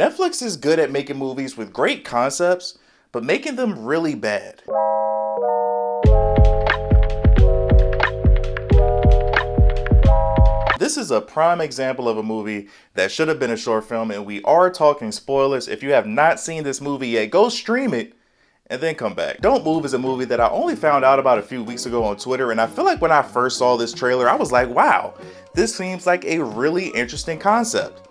Netflix is good at making movies with great concepts, but making them really bad. This is a prime example of a movie that should have been a short film, and we are talking spoilers. If you have not seen this movie yet, go stream it and then come back. Don't Move is a movie that I only found out about a few weeks ago on Twitter, and I feel like when I first saw this trailer, I was like, wow, this seems like a really interesting concept.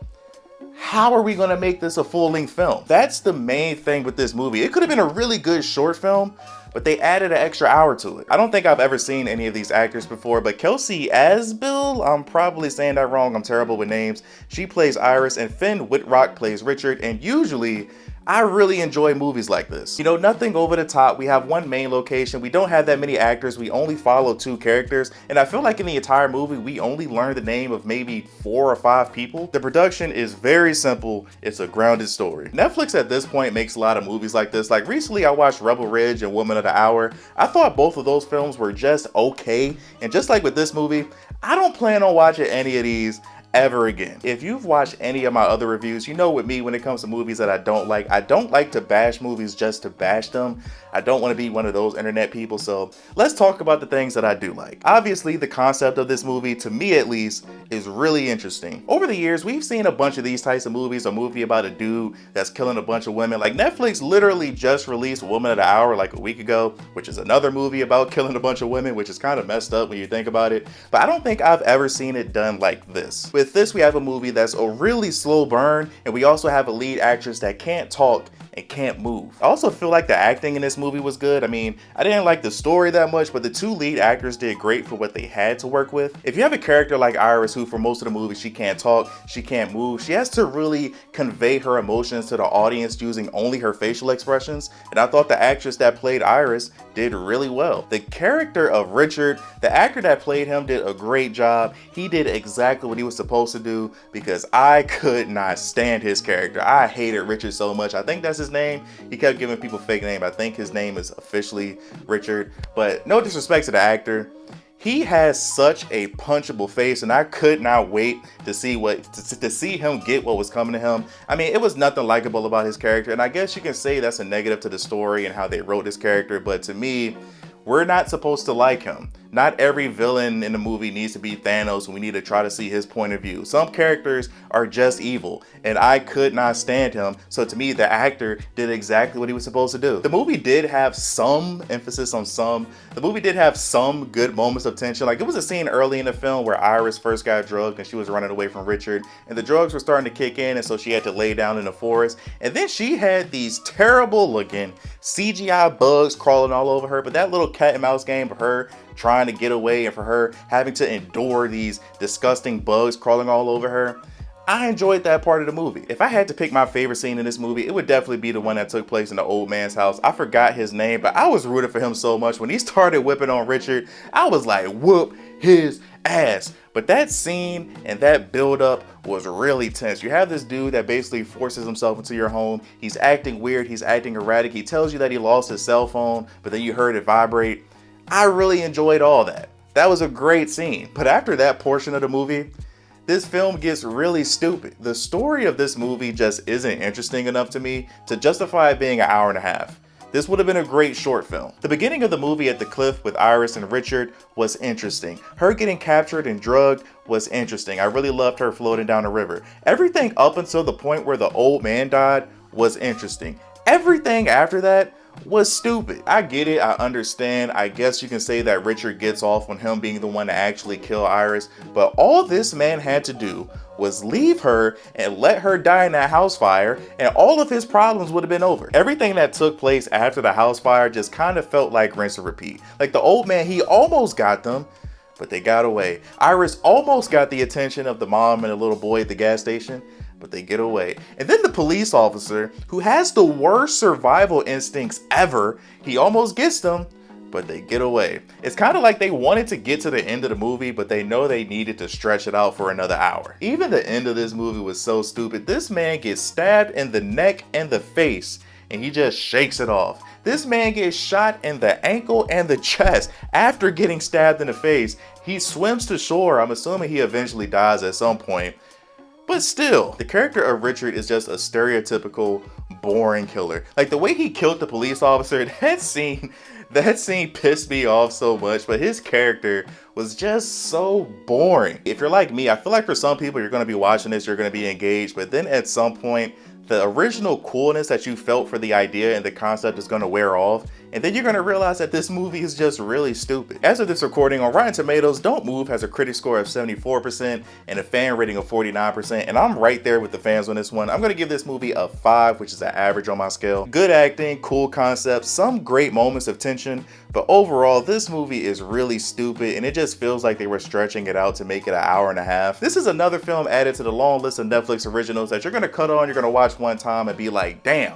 How are we gonna make this a full-length film? That's the main thing with this movie. It could have been a really good short film, but they added an extra hour to it. I don't think I've ever seen any of these actors before, but Kelsey Asbill, I'm probably saying that wrong, I'm terrible with names. She plays Iris, and Finn Wittrock plays Richard, and usually, I really enjoy movies like this. You know, nothing over the top. We have one main location. We don't have that many actors. We only follow two characters. And I feel like in the entire movie, we only learn the name of maybe 4 or 5 people. The production is very simple. It's a grounded story. Netflix at this point makes a lot of movies like this. Like recently I watched Rebel Ridge and Woman of the Hour. I thought both of those films were just okay. And just like with this movie, I don't plan on watching any of these ever again. If you've watched any of my other reviews, you know with me when it comes to movies that I don't like to bash movies just to bash them. I don't want to be one of those internet people, so let's talk about the things that I do like. Obviously, the concept of this movie, to me at least, is really interesting. Over the years, we've seen a bunch of these types of movies, a movie about a dude that's killing a bunch of women. Like Netflix literally just released Woman of the Hour like a week ago, which is another movie about killing a bunch of women, which is kind of messed up when you think about it. But I don't think I've ever seen it done like this. With this, we have a movie that's a really slow burn, and we also have a lead actress that can't talk and can't move. I also feel like the acting in this movie was good. I mean, I didn't like the story that much, but the two lead actors did great for what they had to work with. If you have a character like Iris, who for most of the movie, she can't talk, she can't move, she has to really convey her emotions to the audience using only her facial expressions. And I thought the actress that played Iris did really well. The character of Richard, the actor that played him, did a great job. He did exactly what he was supposed to do, because I could not stand his character. I hated Richard so much. I think that's his name. He kept giving people fake name. I think his name is officially Richard, but no disrespect to the actor. He has such a punchable face, and I could not wait to see him get what was coming to him. I mean, it was nothing likable about his character, and I guess you can say that's a negative to the story and how they wrote this character, but to me, we're not supposed to like him. Not every villain in the movie needs to be Thanos, and we need to try to see his point of view. Some characters are just evil, and I could not stand him. So to me, the actor did exactly what he was supposed to do. The movie did have some emphasis on some. The movie did have some good moments of tension. Like, it was a scene early in the film where Iris first got drugged and she was running away from Richard, and the drugs were starting to kick in, and so she had to lay down in the forest. And then she had these terrible looking CGI bugs crawling all over her, but that little cat and mouse game of her trying to get away and for her having to endure these disgusting bugs crawling all over her, I enjoyed that part of the movie. If I had to pick my favorite scene in this movie, it would definitely be the one that took place in the old man's house. I forgot his name, but I was rooting for him so much. When he started whipping on Richard, I was like, whoop his ass. But that scene and that build-up was really tense. You have this dude that basically forces himself into your home. He's acting weird, he's acting erratic. He tells you that he lost his cell phone, but then you heard it vibrate. I really enjoyed all that. That was a great scene. But after that portion of the movie, this film gets really stupid. The story of this movie just isn't interesting enough to me to justify it being an hour and a half. This would have been a great short film. The beginning of the movie at the cliff with Iris and Richard was interesting. Her getting captured and drugged was interesting. I really loved her floating down the river. Everything up until the point where the old man died was interesting. Everything after that was stupid. I get it, I understand. I guess you can say that Richard gets off on him being the one to actually kill Iris, but all this man had to do was leave her and let her die in that house fire, and all of his problems would have been over. Everything that took place after the house fire just kind of felt like rinse and repeat. Like the old man, he almost got them, but they got away. Iris almost got the attention of the mom and the little boy at the gas station, but they get away. And then the police officer, who has the worst survival instincts ever, he almost gets them, but they get away. It's kind of like they wanted to get to the end of the movie, but they know they needed to stretch it out for another hour. Even the end of this movie was so stupid. This man gets stabbed in the neck and the face, and he just shakes it off. This man gets shot in the ankle and the chest after getting stabbed in the face. He swims to shore. I'm assuming he eventually dies at some point. But still, the character of Richard is just a stereotypical boring killer. Like the way he killed the police officer, that scene pissed me off so much, but his character was just so boring. If you're like me, I feel like for some people you're going to be watching this, you're going to be engaged, but then at some point the original coolness that you felt for the idea and the concept is going to wear off, and then you're going to realize that this movie is just really stupid. As of this recording, on Rotten Tomatoes, Don't Move has a critic score of 74% and a fan rating of 49%, and I'm right there with the fans on this one. I'm going to give this movie a 5, which is an average on my scale. Good acting, cool concepts, some great moments of tension, but overall, this movie is really stupid, and it just feels like they were stretching it out to make it an hour and a half. This is another film added to the long list of Netflix originals that you're going to cut on, you're going to watch one time and be like, damn,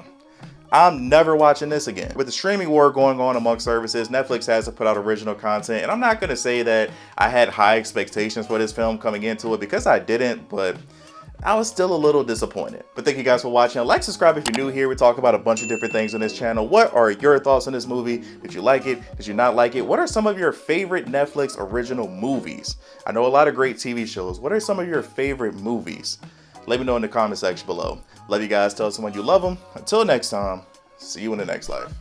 I'm never watching this again. With the streaming war going on amongst services, Netflix has to put out original content, and I'm not going to say that I had high expectations for this film coming into it, because I didn't, but I was still a little disappointed. But thank you guys for watching. Like, subscribe if you're new here. We talk about a bunch of different things on this channel. What are your thoughts on this movie? Did you like it? Did you not like it? What are some of your favorite Netflix original movies? I know a lot of great TV shows. What are some of your favorite movies? Let me know in the comment section below. Love you guys. Tell someone you love them. Until next time, see you in the next life.